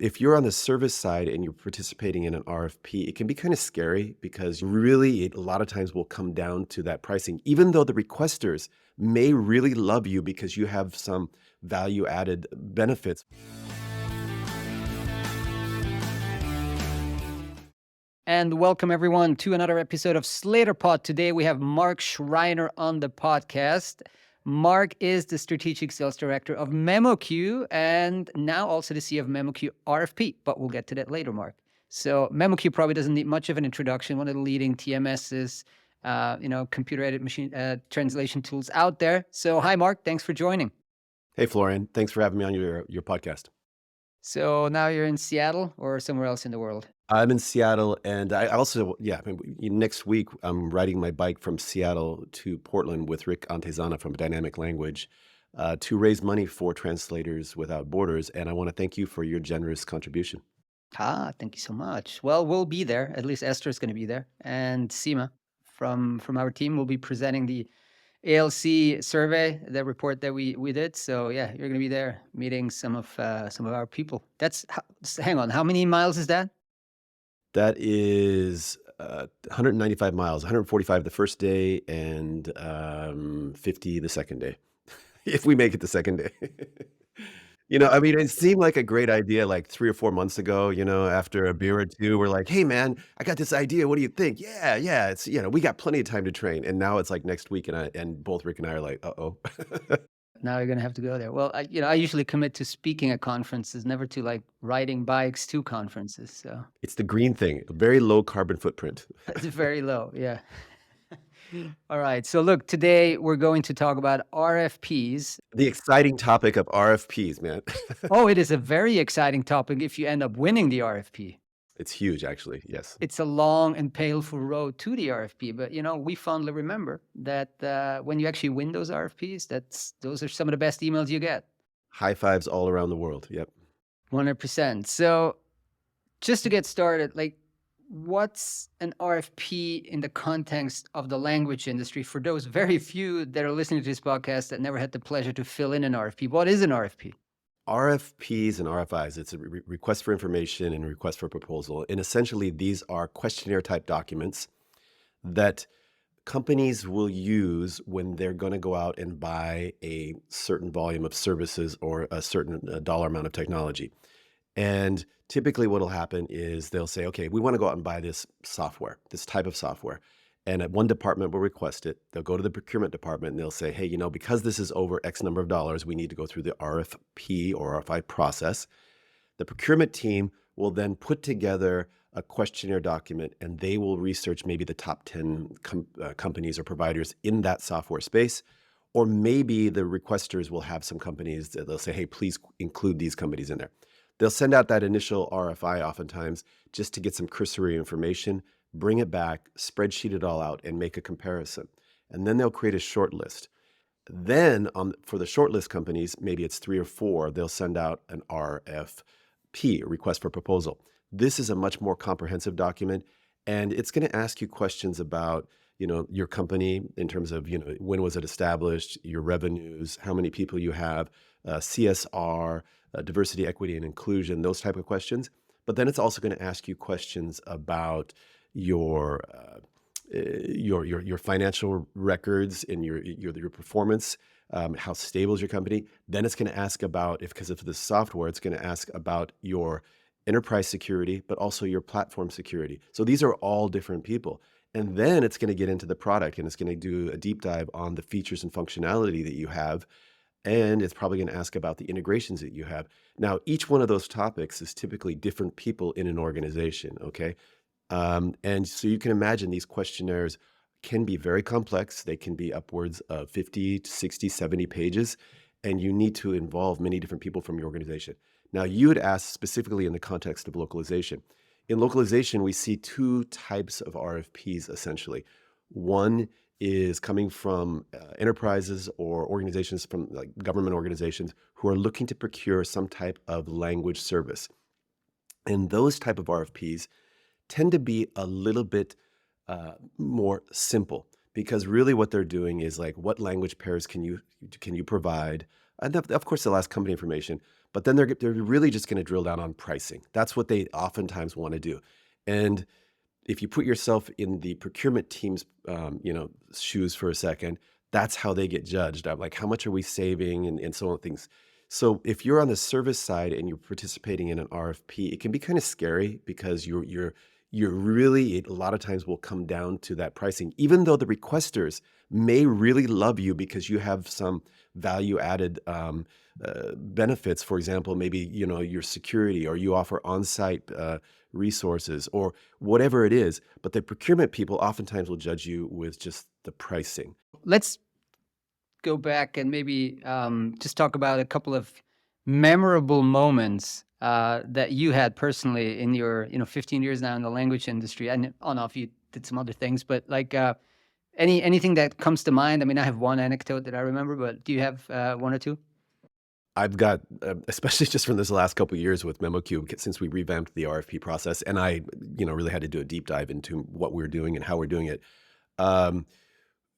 If you're on the service side and you're participating in an RFP, it can be kind of scary because really it a lot of times will come down to that pricing, even though the requesters may really love you because you have some value added benefits. And welcome everyone to another episode of Slater Pod. Today we have Mark Schreiner on the podcast. Mark is the strategic sales director of MemoQ and now also the CEO of MemoQ RFP, but we'll get to that later, Mark. So MemoQ probably doesn't need much of an introduction. One of the leading TMSs, computer-aided machine translation tools out there. So hi, Mark. Thanks for joining. Hey, Florian, thanks for having me on your podcast. So now you're in Seattle or somewhere else in the world? I'm in Seattle, and I also, yeah, next week I'm riding my bike from Seattle to Portland with Rick Antezana from Dynamic Language to raise money for Translators Without Borders. And I want to thank you for your generous contribution. Thank you so much. Well, we'll be there. At least Esther is going to be there, and Seema from our team will be presenting the ALC survey, the report that we did. So yeah, you're going to be there meeting some of our people. Hang on, how many miles is that? That is 195 miles, 145 the first day, and 50 the second day, if we make it the second day. I mean, it seemed like a great idea like 3 or 4 months ago, after a beer or 2, we're like, "Hey, man, I got this idea. What do you think?" "Yeah, yeah, we got plenty of time to train." And now it's like next week, and both Rick and I are like, "Uh-oh." Now you're going to have to go there. Well, I usually commit to speaking at conferences, never to like riding bikes to conferences. So It's the green thing, a very low carbon footprint. it's very low. Yeah. All right. So look, today we're going to talk about RFPs. The exciting topic of RFPs, man. Oh, it is a very exciting topic if you end up winning the RFP. It's huge, actually, yes. It's a long and painful road to the RFP, but we fondly remember that when you actually win those RFPs, those are some of the best emails you get. High fives all around the world, yep. 100%. So just to get started, like, what's an RFP in the context of the language industry for those very few that are listening to this podcast that never had the pleasure to fill in an RFP? What is an RFP? RFPs and RFIs, it's a request for information and request for proposal. And essentially, these are questionnaire type documents that companies will use when they're going to go out and buy a certain volume of services or a certain dollar amount of technology. And typically, what will happen is they'll say, okay, we want to go out and buy this software, this type of software. And at one department will request it. They'll go to the procurement department and they'll say, hey, because this is over X number of dollars, we need to go through the RFP or RFI process. The procurement team will then put together a questionnaire document and they will research maybe the top 10 companies or providers in that software space. Or maybe the requesters will have some companies that they'll say, hey, please include these companies in there. They'll send out that initial RFI oftentimes just to get some cursory information, bring it back, spreadsheet it all out, and make a comparison. And then they'll create a short list. Then for the shortlist companies, maybe it's 3 or 4, they'll send out an RFP, a request for proposal. This is a much more comprehensive document, and it's going to ask you questions about, your company in terms of, when was it established, your revenues, how many people you have, CSR, diversity, equity, and inclusion, those type of questions. But then it's also going to ask you questions about your financial records and your performance, how stable is your company. Then it's going to ask about, because of the software, it's going to ask about your enterprise security, but also your platform security. So these are all different people. And then it's going to get into the product and it's going to do a deep dive on the features and functionality that you have. And it's probably going to ask about the integrations that you have. Now, each one of those topics is typically different people in an organization, okay? And so you can imagine these questionnaires can be very complex. They can be upwards of 50 to 60, 70 pages, and you need to involve many different people from your organization. Now, you had asked specifically in the context of localization. In localization, we see 2 types of RFPs essentially. One is coming from enterprises or organizations from like government organizations who are looking to procure some type of language service. And those type of RFPs tend to be a little bit more simple because really what they're doing is like, what language pairs can you provide? And of course, they'll ask company information, but then they're really just going to drill down on pricing. That's what they oftentimes want to do. And if you put yourself in the procurement team's shoes for a second, that's how they get judged. I'm like, how much are we saving, and so on things. So if you're on the service side and you're participating in an RFP, it can be kind of scary because you're really, it a lot of times will come down to that pricing, even though the requesters may really love you because you have some value added benefits. For example, maybe your security, or you offer on-site resources, or whatever it is. But the procurement people oftentimes will judge you with just the pricing. Let's go back and maybe just talk about a couple of memorable moments that you had personally in your 15 years now in the language industry. And on off, you did some other things, but like anything that comes to mind. I mean, I have one anecdote that I remember, but do you have one or two? I've got, especially just from this last couple of years with MemoQ, since we revamped the RFP process, and I, really had to do a deep dive into what we're doing and how we're doing it. Um,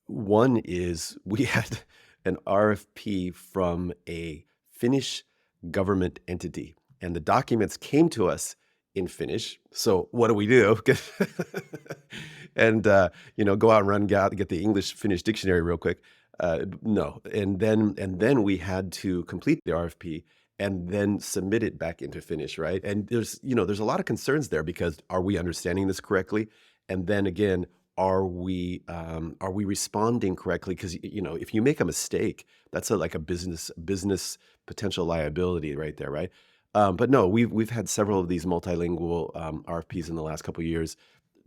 One is we had an RFP from a Finnish government entity, and the documents came to us in Finnish. So what do we do? And go out and run out get the English Finnish dictionary real quick. No, and then we had to complete the RFP and then submit it back into Finnish, right? And there's a lot of concerns there, because are we understanding this correctly? And then again, are we responding correctly? Because if you make a mistake, that's like a business potential liability right there, right? But no, we've had several of these multilingual RFPs in the last couple of years,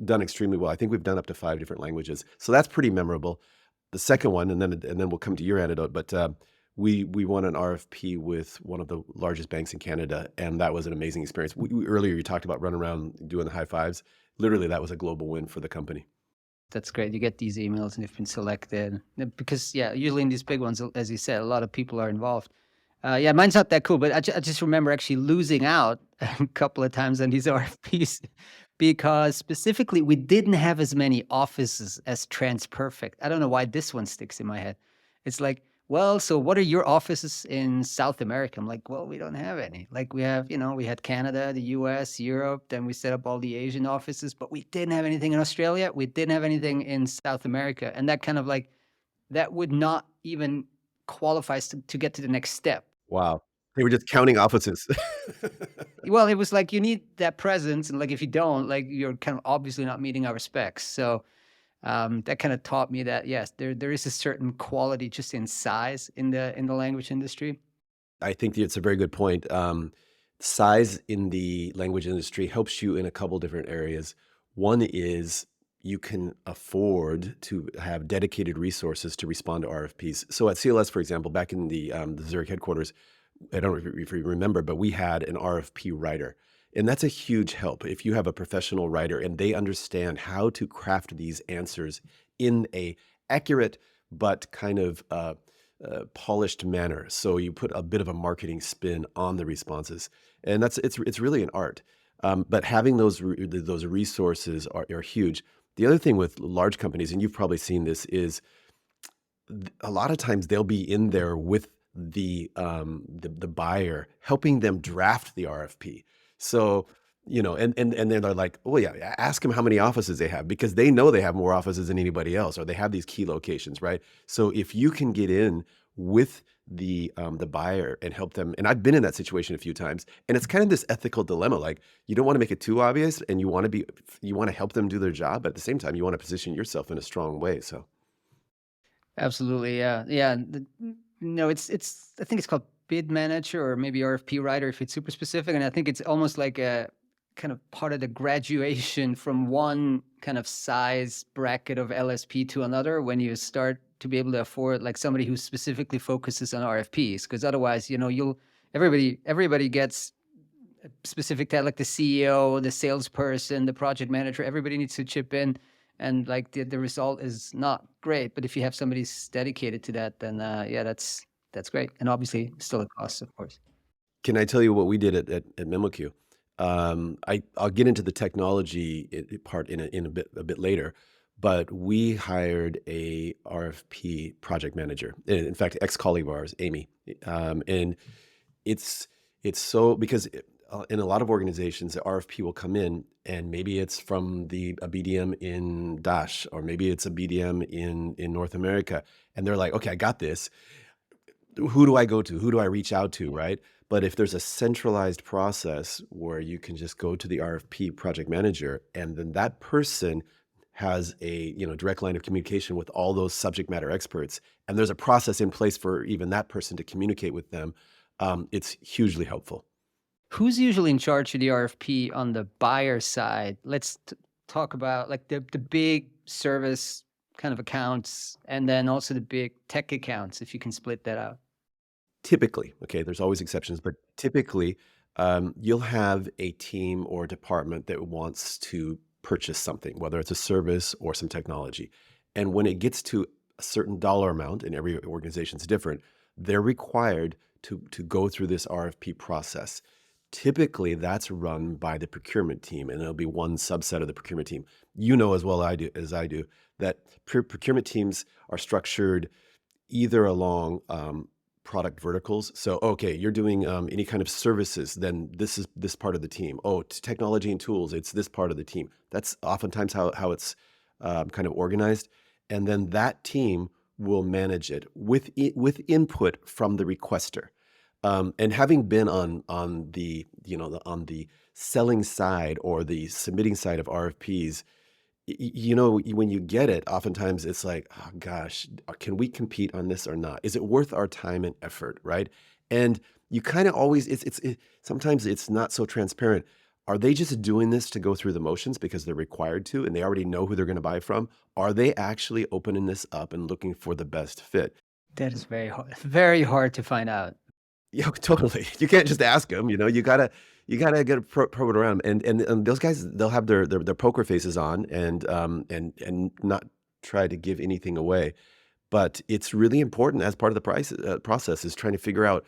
done extremely well. I think we've done up to 5 different languages, so that's pretty memorable. The second one, and then we'll come to your anecdote, but we won an RFP with one of the largest banks in Canada, and that was an amazing experience. Earlier, you talked about running around doing the high fives. Literally, that was a global win for the company. That's great. You get these emails and you've been selected because, yeah, usually in these big ones, as you said, a lot of people are involved. Yeah, mine's not that cool, but I just remember actually losing out a couple of times on these RFPs because specifically we didn't have as many offices as TransPerfect. I don't know why this one sticks in my head. It's like, well, so what are your offices in South America? I'm like, well, we don't have any. Like we have, we had Canada, the US, Europe, then we set up all the Asian offices, but we didn't have anything in Australia. We didn't have anything in South America. And that kind of like, that would not even qualify us to get to the next step. Wow. They were just counting offices. Well, it was like you need that presence, and like if you don't, like you're kind of obviously not meeting our specs. So that kind of taught me that yes, there is a certain quality just in size in the language industry. I think it's a very good point. Size in the language industry helps you in a couple different areas. One is you can afford to have dedicated resources to respond to RFPs. So at CLS, for example, back in the Zurich headquarters, I don't know if you remember, but we had an RFP writer. And that's a huge help if you have a professional writer and they understand how to craft these answers in a accurate but kind of polished manner. So you put a bit of a marketing spin on the responses, and it's really an art. But having those resources are huge. The other thing with large companies, and you've probably seen this, is a lot of times they'll be in there with the buyer, helping them draft the RFP. So, and then they're like, oh yeah, ask them how many offices they have, because they know they have more offices than anybody else, or they have these key locations, right? So if you can get in with the buyer and help them, and I've been in that situation a few times, and it's kind of this ethical dilemma. Like, you don't want to make it too obvious, and you want to help them do their job, but at the same time, you want to position yourself in a strong way. So Absolutely, yeah, yeah. No, it's. I think it's called bid manager or maybe RFP writer if it's super specific, and I think it's almost like a kind of part of the graduation from one kind of size bracket of LSP to another when you start to be able to afford like somebody who specifically focuses on RFPs, because otherwise, everybody gets a specific title, like the CEO, the salesperson, the project manager. Everybody needs to chip in, and like the result is not great. But if you have somebody dedicated to that, then yeah, that's great. And obviously, still a cost, of course. can I tell you what we did at MemoQ? I'll get into the technology part in a bit later, but we hired a RFP project manager. In fact, ex-colleague of ours, Amy. And it's it's so because in a lot of organizations, the RFP will come in, and maybe it's from a BDM in Dash, or maybe it's a BDM in North America, and they're like, okay, I got this. Who do I go to? Who do I reach out to, right? But if there's a centralized process where you can just go to the RFP project manager, and then that person has a direct line of communication with all those subject matter experts, and there's a process in place for even that person to communicate with them, it's hugely helpful. Who's usually in charge of the RFP on the buyer side? Let's talk about like the big service kind of accounts and then also the big tech accounts, if you can split that out. Typically, okay, there's always exceptions, but typically, you'll have a team or department that wants to purchase something, whether it's a service or some technology. And when it gets to a certain dollar amount, and every organization's different, they're required to go through this RFP process. Typically, that's run by the procurement team, and it'll be one subset of the procurement team. You know as well as I do that procurement teams are structured either along product verticals. So, okay, you're doing any kind of services, then this is this part of the team. Oh, technology and tools, it's this part of the team. That's oftentimes how it's kind of organized, and then that team will manage it with input from the requester. And having been on the on the selling side or the submitting side of RFPs, when you get it, oftentimes it's like, "Oh gosh, can we compete on this or not? Is it worth our time and effort?" Right? And you kinda always sometimes it's not so transparent. Are they just doing this to go through the motions because they're required to, and they already know who they're gonna buy from? Are they actually opening this up and looking for the best fit? That is very hard to find out. Yeah, totally. You can't just ask them. You gotta get probe it around, and those guys, they'll have their poker faces on and not try to give anything away. But it's really important as part of the process is trying to figure out,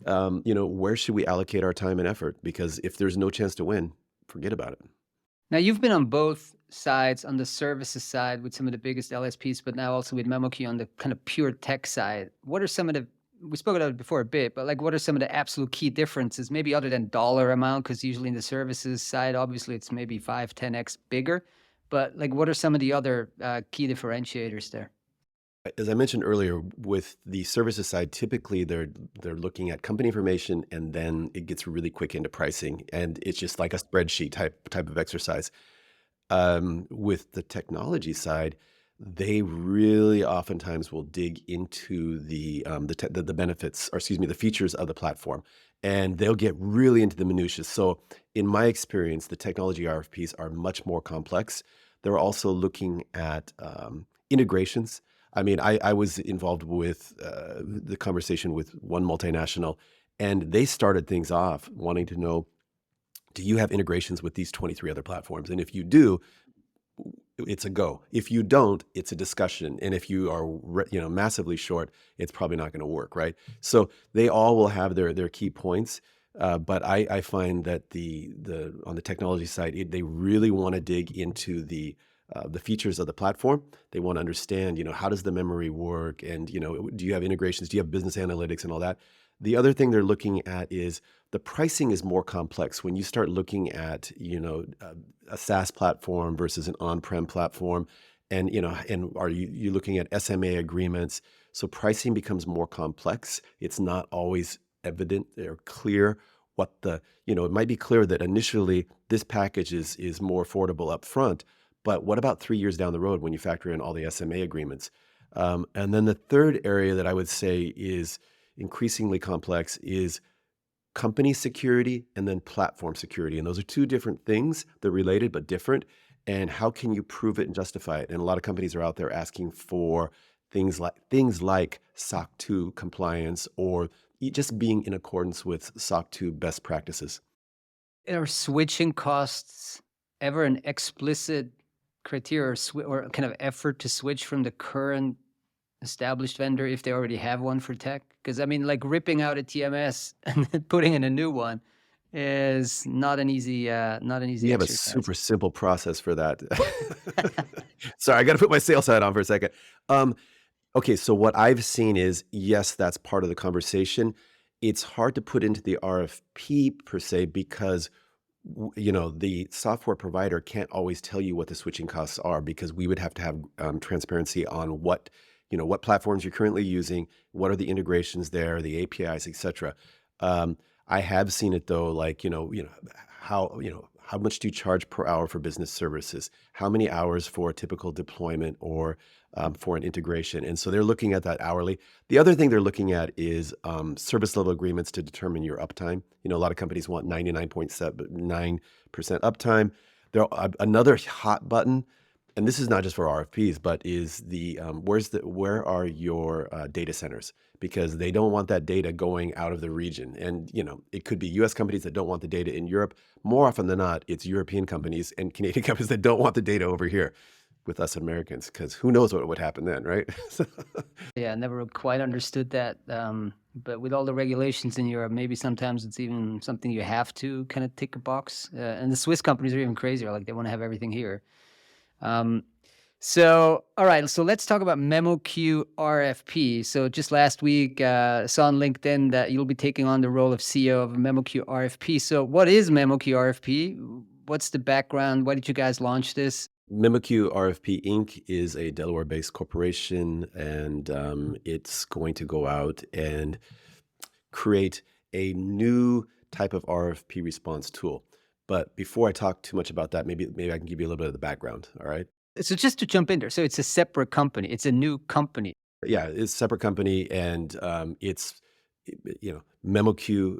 where should we allocate our time and effort? Because if there's no chance to win, forget about it. Now you've been on both sides, on the services side with some of the biggest LSPs, but now also with MemoQ on the kind of pure tech side. What are some of the we spoke about it before a bit, but like what are some of the absolute key differences, maybe other than dollar amount? Because usually in the services side, obviously it's maybe 5, 10x bigger. But like what are some of the other key differentiators there? As I mentioned earlier, with the services side, typically they're looking at company information, and then it gets really quick into pricing, and it's just like a spreadsheet type of exercise. With the technology side, they really oftentimes will dig into the benefits, or excuse me, the features of the platform, and they'll get really into the minutiae. So, in my experience, the technology RFPs are much more complex. They're also looking at integrations. I mean, I was involved with the conversation with one multinational, and they started things off wanting to know, do you have integrations with these 23 other platforms? And if you do, it's a go. If you don't, it's a discussion. And if you are, massively short, it's probably not going to work, right? So they all will have their key points. But I find that the on the technology side, they really want to dig into the features of the platform. They want to understand, how does the memory work, and do you have integrations? Do you have business analytics and all that? The other thing they're looking at is the pricing is more complex when you start looking at a SaaS platform versus an on-prem platform, and are you looking at SMA agreements? So pricing becomes more complex. It's not always evident or clear what it might be clear that initially this package is more affordable up front, but what about 3 years down the road when you factor in all the SMA agreements? And then the third area that I would say is increasingly complex is company security and then platform security. And those are two different things. They're related but different. And how can you prove it and justify it? And a lot of companies are out there asking for things like SOC 2 compliance, or just being in accordance with SOC 2 best practices. Are switching costs ever an explicit criteria or kind of effort to switch from the current established vendor if they already have one for tech? Because I mean, like ripping out a TMS and then putting in a new one is not an easy We have a exercise. super simple process for that. Sorry, I got to put my sales hat on for a second. Um, okay, so what I've seen is yes, that's part of the conversation. It's hard to put into the RFP per se because the software provider can't always tell you what the switching costs are because we would have to have transparency on what platforms you're currently using, what are the integrations there, the APIs, etc. Um, I have seen it though, like how much do you charge per hour for business services? How many hours for a typical deployment or for an integration? And so they're looking at that hourly. The other thing they're looking at is service level agreements to determine your uptime. A lot of companies want 99.79% uptime. Another hot button, and this is not just for RFPs, but is the where are your data centers? Because they don't want that data going out of the region. And it could be U.S. companies that don't want the data in Europe. More often than not, it's European companies and Canadian companies that don't want the data over here with us Americans, because who knows what would happen then, right? Yeah, I never quite understood that. But with all the regulations in Europe, maybe sometimes it's even something you have to kind of tick a box. And the Swiss companies are even crazier. Like they want to have everything here. Um, all right. So let's talk about MemoQ RFP. So just last week, saw on LinkedIn that you'll be taking on the role of CEO of MemoQ RFP. So what is MemoQ RFP? What's the background? Why did you guys launch this? MemoQ RFP Inc. is a Delaware-based corporation, and it's going to go out and create a new type of RFP response tool. But before I talk too much about that, maybe I can give you a little bit of the background. All right. So just to jump in there, so it's a separate company. It's a new company. Yeah, it's a separate company, and it's MemoQ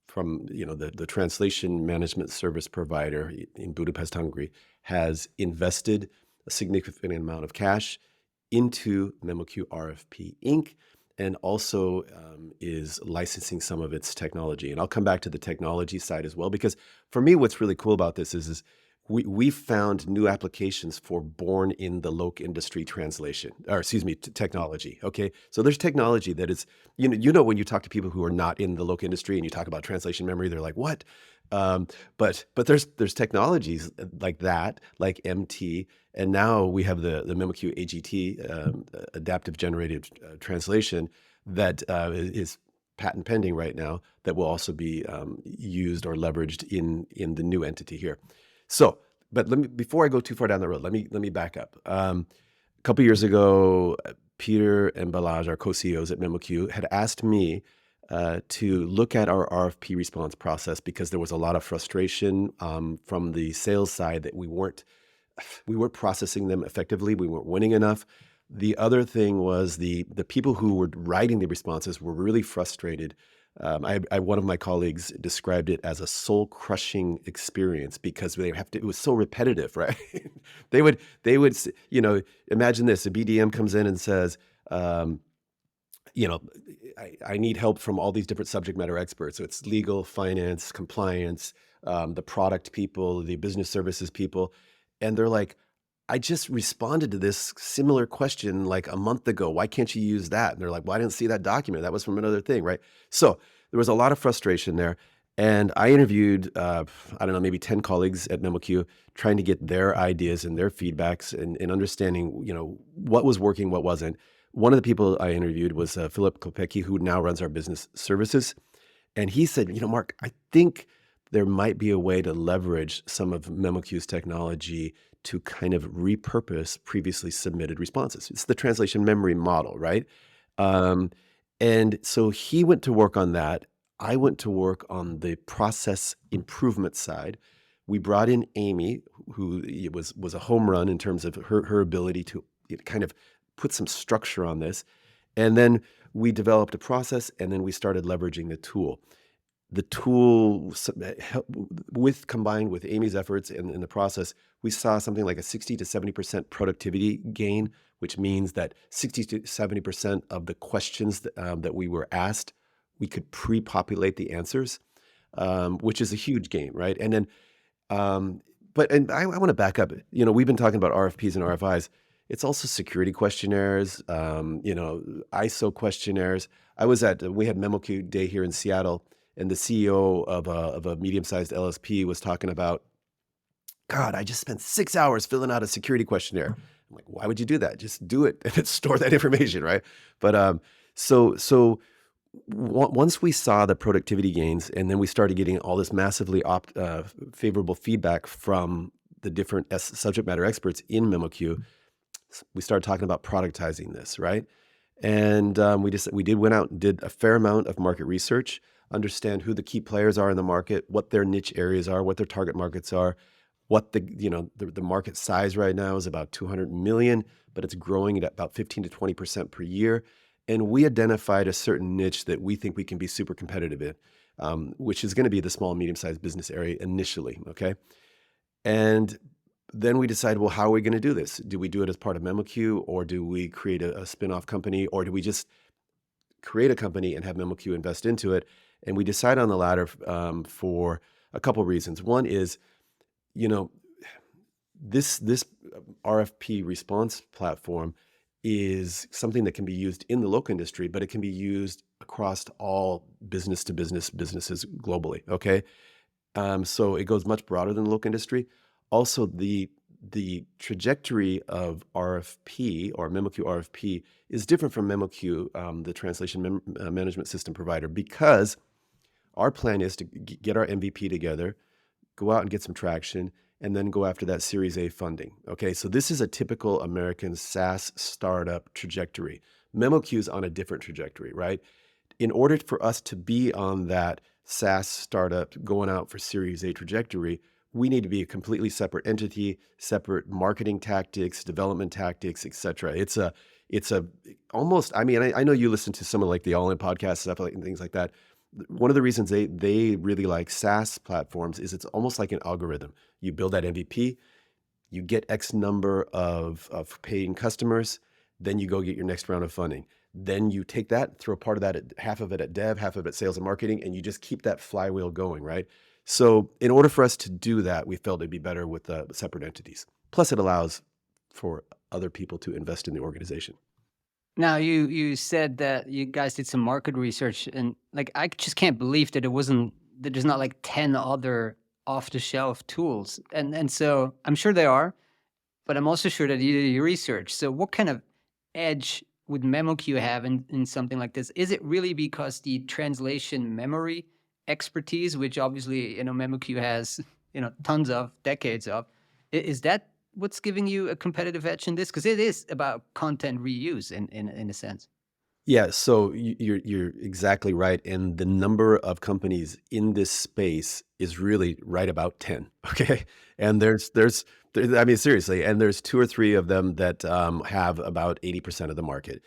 from the translation management service provider in Budapest, Hungary, has invested a significant amount of cash into MemoQ RFP Inc. and also is licensing some of its technology. And I'll come back to the technology side as well, because for me, what's really cool about this is we found new applications for born in the local industry translation, or excuse me, technology. Okay, so there's technology that is, when you talk to people who are not in the local industry and you talk about translation memory, they're like, what? But there's technologies like that, like MT, and now we have the MemoQ AGT, adaptive generative translation, that is patent pending right now, that will also be used or leveraged in the new entity here. So, but before I go too far down the road, let me back up. A couple years ago, Peter and Balazs, our co-CEOs at MemoQ, had asked me to look at our RFP response process because there was a lot of frustration from the sales side that we weren't processing them effectively. We weren't winning enough. The other thing was the people who were writing the responses were really frustrated. One of my colleagues described it as a soul-crushing experience because they have to. It was so repetitive, right? they would, imagine this: a BDM comes in and says, I need help from all these different subject matter experts. So it's legal, finance, compliance, the product people, the business services people, and they're like, I just responded to this similar question like a month ago. Why can't you use that? And they're like, well, I didn't see that document. That was from another thing, right? So there was a lot of frustration there. And I interviewed, I don't know, maybe 10 colleagues at MemoQ, trying to get their ideas and their feedbacks and understanding, what was working, what wasn't. One of the people I interviewed was Philip Kopecki, who now runs our business services. And he said, Mark, I think there might be a way to leverage some of MemoQ's technology to kind of repurpose previously submitted responses. It's the translation memory model, right? And so he went to work on that. I went to work on the process improvement side. We brought in Amy, who was a home run in terms of her ability to kind of put some structure on this. And then we developed a process, and then we started leveraging the tool. The tool, combined with Amy's efforts in the process, we saw something like a 60 to 70% productivity gain, which means that 60 to 70% of the questions that we were asked, we could pre-populate the answers, which is a huge gain, right? And then, and I want to back up. We've been talking about RFPs and RFIs. It's also security questionnaires, ISO questionnaires. We had MemoQ Day here in Seattle, and the CEO of a medium-sized LSP was talking about God, I just spent 6 hours filling out a security questionnaire. I'm like, why would you do that? Just do it and store that information, right? But once we saw the productivity gains, and then we started getting all this massively favorable feedback from the different subject matter experts in MemoQ, we started talking about productizing this, right? And we went out and did a fair amount of market research, understand who the key players are in the market, what their niche areas are, what their target markets are, what the market size right now is about 200 million, but it's growing at about 15 to 20% per year. And we identified a certain niche that we think we can be super competitive in, which is going to be the small and medium-sized business area initially, okay? And then we decided, well, how are we going to do this? Do we do it as part of MemoQ, or do we create a spin-off company, or do we just create a company and have MemoQ invest into it? And we decided on the latter for a couple reasons. One is, this RFP response platform is something that can be used in the local industry, but it can be used across all business-to-business businesses globally, okay? So it goes much broader than the local industry. Also, the trajectory of RFP or MemoQ RFP is different from MemoQ, the translation management system provider, because our plan is to get our MVP together, go out and get some traction, and then go after that Series A funding. Okay, so this is a typical American SaaS startup trajectory. MemoQ is on a different trajectory, right? In order for us to be on that SaaS startup going out for Series A trajectory, we need to be a completely separate entity, separate marketing tactics, development tactics, et cetera. It's a almost, I mean, I know you listen to some of like the All In podcast stuff and things like that. One of the reasons they really like SaaS platforms is it's almost like an algorithm. You build that MVP, you get X number of paying customers, then you go get your next round of funding. Then you take that, throw part of that, half of it at dev, half of it sales and marketing, and you just keep that flywheel going, right? So in order for us to do that, we felt it'd be better with separate entities. Plus, it allows for other people to invest in the organization. Now, you said that you guys did some market research, and like I just can't believe that there's not like 10 other off-the-shelf tools. And so I'm sure there are, but I'm also sure that you did your research. So what kind of edge would MemoQ have in something like this? Is it really because the translation memory expertise, which obviously, MemoQ has, tons of, decades of, is that what's giving you a competitive edge in this? Because it is about content reuse in a sense. Yeah, so you're exactly right, and the number of companies in this space is really right about 10. Okay, and I mean seriously, and there's two or three of them that have about 80% of the market.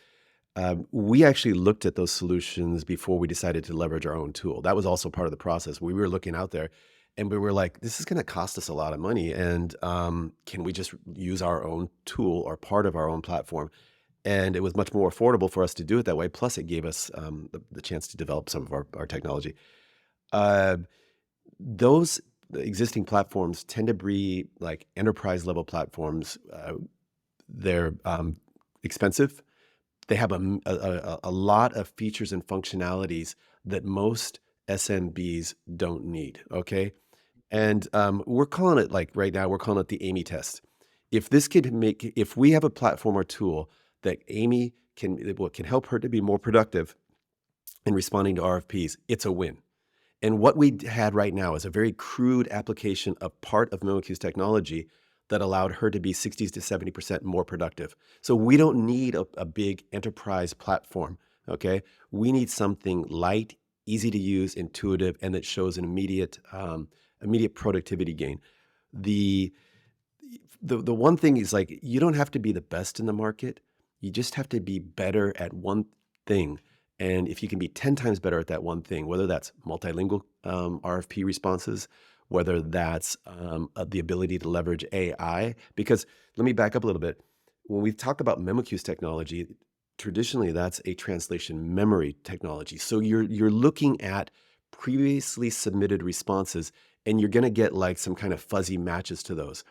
We actually looked at those solutions before we decided to leverage our own tool. That was also part of the process. We were looking out there, and we were like, "This is going to cost us a lot of money, and can we just use our own tool or part of our own platform?" And it was much more affordable for us to do it that way. Plus, it gave us the chance to develop some of our technology. Uh, those existing platforms tend to be like enterprise level platforms. They're expensive. They have a lot of features and functionalities that most SMBs don't need. Okay, and we're calling it, like right now, we're calling it the Amy test. If we have a platform or tool that Amy can help her to be more productive in responding to RFPs, it's a win. And what we had right now is a very crude application of part of MemoQ's technology that allowed her to be 60 to 70% more productive. So we don't need a big enterprise platform, okay? We need something light, easy to use, intuitive, and that shows an immediate productivity gain. The one thing is, like, you don't have to be the best in the market. You just have to be better at one thing. And if you can be 10 times better at that one thing, whether that's multilingual RFP responses, whether that's the ability to leverage AI, because let me back up a little bit. When we talk about MemoQ's technology, traditionally that's a translation memory technology. So you're looking at previously submitted responses, and you're going to get like some kind of fuzzy matches to those.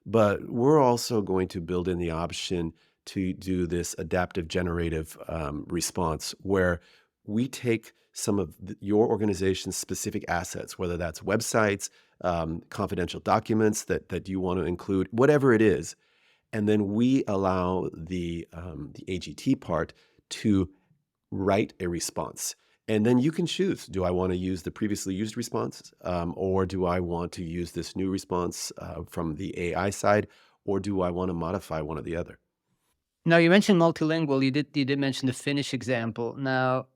But we're also going to build in the option to do this adaptive generative response, where we take some of your organization's specific assets, whether that's websites, confidential documents that you want to include, whatever it is. And then we allow the AGT part to write a response. And then you can choose, do I want to use the previously used response, or do I want to use this new response from the AI side, or do I want to modify one or the other? Now you mentioned multilingual. You did mention the Finnish example. Now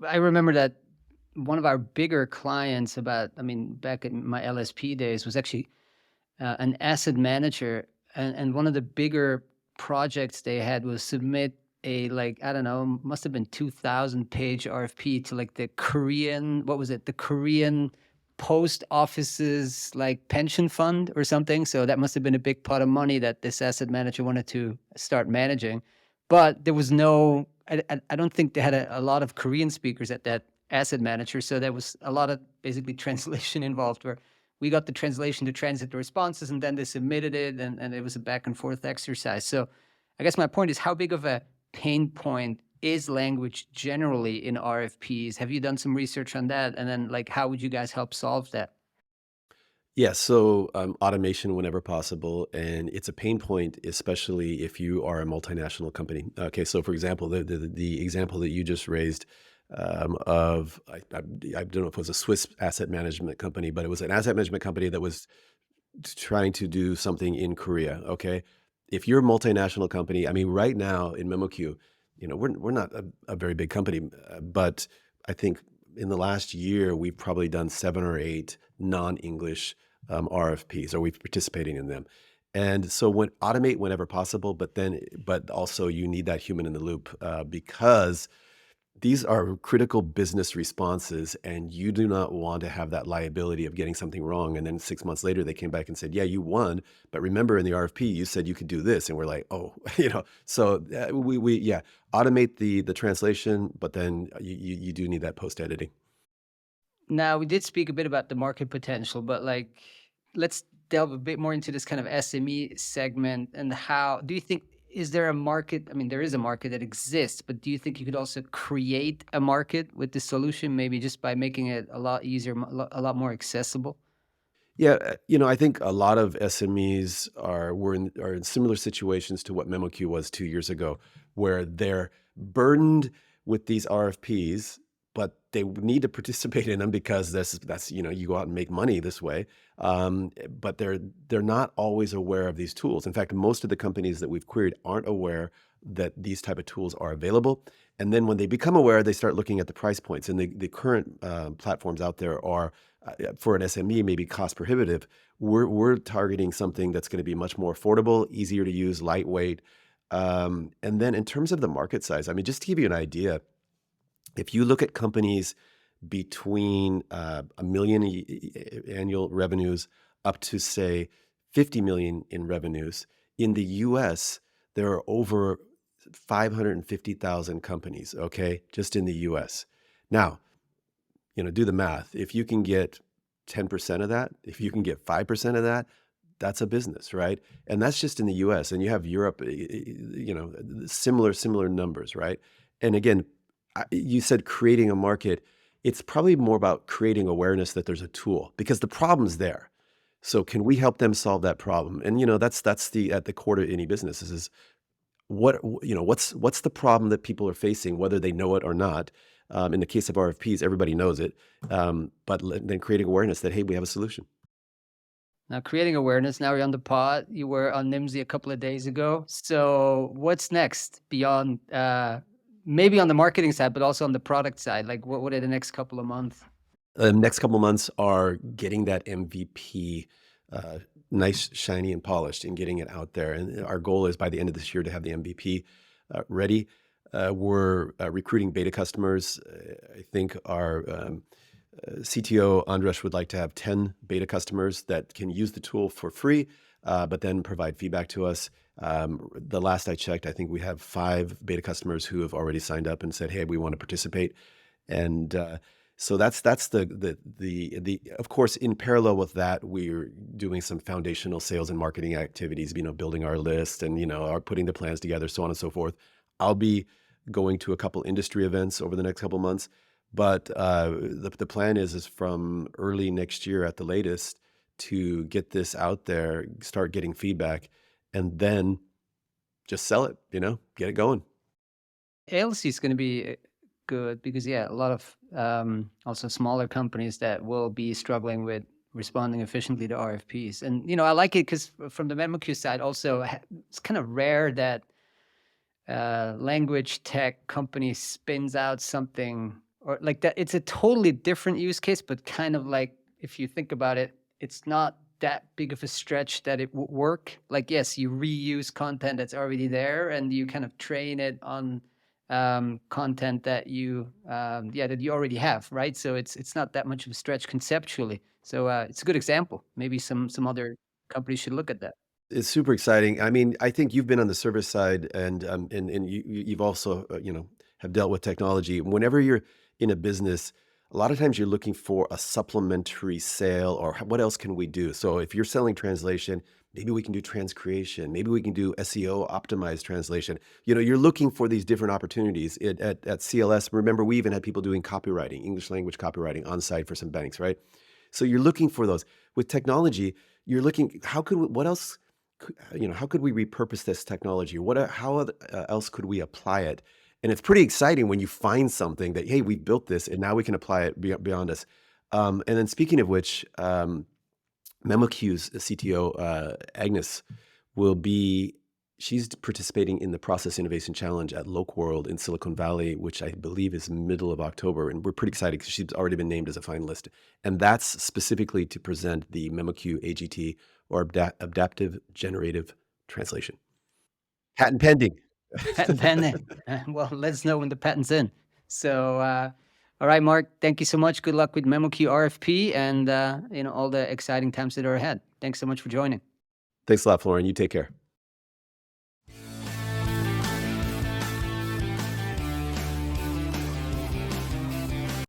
I remember that one of our bigger clients back in my LSP days was actually an asset manager, and one of the bigger projects they had was submit a, like, I don't know, must have been 2,000-page RFP to, like, the Korean, what was it? The Korean post office's, like, pension fund or something. So that must have been a big pot of money that this asset manager wanted to start managing. But there was no, I don't think they had a lot of Korean speakers at that asset manager. So there was a lot of basically translation involved, where we got the translation to translate the responses, and then they submitted it, and it was a back and forth exercise. So I guess my point is, how big of a pain point is language generally in RFPs? Have you done some research on that? And then, like, how would you guys help solve that? Yeah, so automation whenever possible, and it's a pain point, especially if you are a multinational company. Okay, so for example, the example that you just raised of I don't know if it was a Swiss asset management company, but it was an asset management company that was trying to do something in Korea. Okay, if you're a multinational company, I mean, right now in MemoQ, we're not a very big company, but I think in the last year we've probably done 7 or 8 non-English RFPs, or we've participating in them. And so when automate whenever possible, but also you need that human in the loop because these are critical business responses, and you do not want to have that liability of getting something wrong. And then 6 months later, they came back and said, "Yeah, you won, but remember in the RFP, you said you could do this." And we're like, "Oh, So yeah, automate the translation, but then you do need that post editing. Now, we did speak a bit about the market potential, but, like, let's delve a bit more into this kind of SME segment. And how do you think, is there a market? I mean, there is a market that exists, but do you think you could also create a market with this solution, maybe just by making it a lot easier, a lot more accessible? Yeah, I think a lot of SMEs are in similar situations to what MemoQ was 2 years ago, where they're burdened with these RFPs, but they need to participate in them because that's you go out and make money this way. But they're not always aware of these tools. In fact, most of the companies that we've queried aren't aware that these type of tools are available. And then when they become aware, they start looking at the price points. And the current platforms out there are for an SME, maybe cost prohibitive. We're targeting something that's going to be much more affordable, easier to use, lightweight. And then in terms of the market size, I mean, just to give you an idea, if you look at companies between a million annual revenues up to, say, 50 million in revenues, in the US, there are over 550,000 companies, okay, just in the US. Now, do the math. If you can get 10% of that, if you can get 5% of that, that's a business, right? And that's just in the US. And you have Europe, similar numbers, right? And again, you said creating a market. It's probably more about creating awareness that there's a tool because the problem's there. So can we help them solve that problem? And that's at the core to any business is what's the problem that people are facing, whether they know it or not. In the case of RFPs, everybody knows it, but then creating awareness that, hey, we have a solution. Now, creating awareness. Now you're on the pod. You were on Nimsy a couple of days ago. So what's next beyond, maybe on the marketing side, but also on the product side? Like, what are the next couple of months? The next couple of months are getting that MVP nice, shiny, and polished, and getting it out there. And our goal is by the end of this year to have the MVP ready. We're recruiting beta customers. I think our CTO, Andres, would like to have 10 beta customers that can use the tool for free, but then provide feedback to us. The last I checked, I think we have 5 beta customers who have already signed up and said, "Hey, we want to participate." And so that's the of course, in parallel with that, we're doing some foundational sales and marketing activities, building our list and, are putting the plans together, so on and so forth. I'll be going to a couple industry events over the next couple months, But the plan is from early next year at the latest to get this out there, start getting feedback, and then just sell it, get it going. ALC is going to be good because, yeah, a lot of also smaller companies that will be struggling with responding efficiently to RFPs. And, I like it because from the MemoQ side, also, it's kind of rare that language tech company spins out something or like that. It's a totally different use case, but kind of like, if you think about it, it's not that big of a stretch that it would work. Like, yes, you reuse content that's already there and you kind of train it on content that you already have, right? So it's not that much of a stretch conceptually. So it's a good example. Maybe some other companies should look at that. It's super exciting. I mean, I think you've been on the service side, and you've also have dealt with technology. Whenever you're in a business, a lot of times you're looking for a supplementary sale, or what else can we do? So if you're selling translation, maybe we can do transcreation, maybe we can do SEO optimized translation. You're looking for these different opportunities. At CLS, remember, we even had people doing copywriting, English language copywriting on site for some banks, right? So you're looking for those. With technology, you're looking, what else? How could we repurpose this technology? How else could we apply it? And it's pretty exciting when you find something that, hey, we built this and now we can apply it beyond us. And then speaking of which, MemoQ's CTO, Agnes, she's participating in the Process Innovation Challenge at Loquworld in Silicon Valley, which I believe is middle of October. And we're pretty excited because she's already been named as a finalist. And that's specifically to present the MemoQ AGT, or Adaptive Generative Translation. Patent pending. Patent pending. Well, let us know when the patent's in. So, all right, Mark, thank you so much. Good luck with MemoQ RFP and all the exciting times that are ahead. Thanks so much for joining. Thanks a lot, Florian. You take care.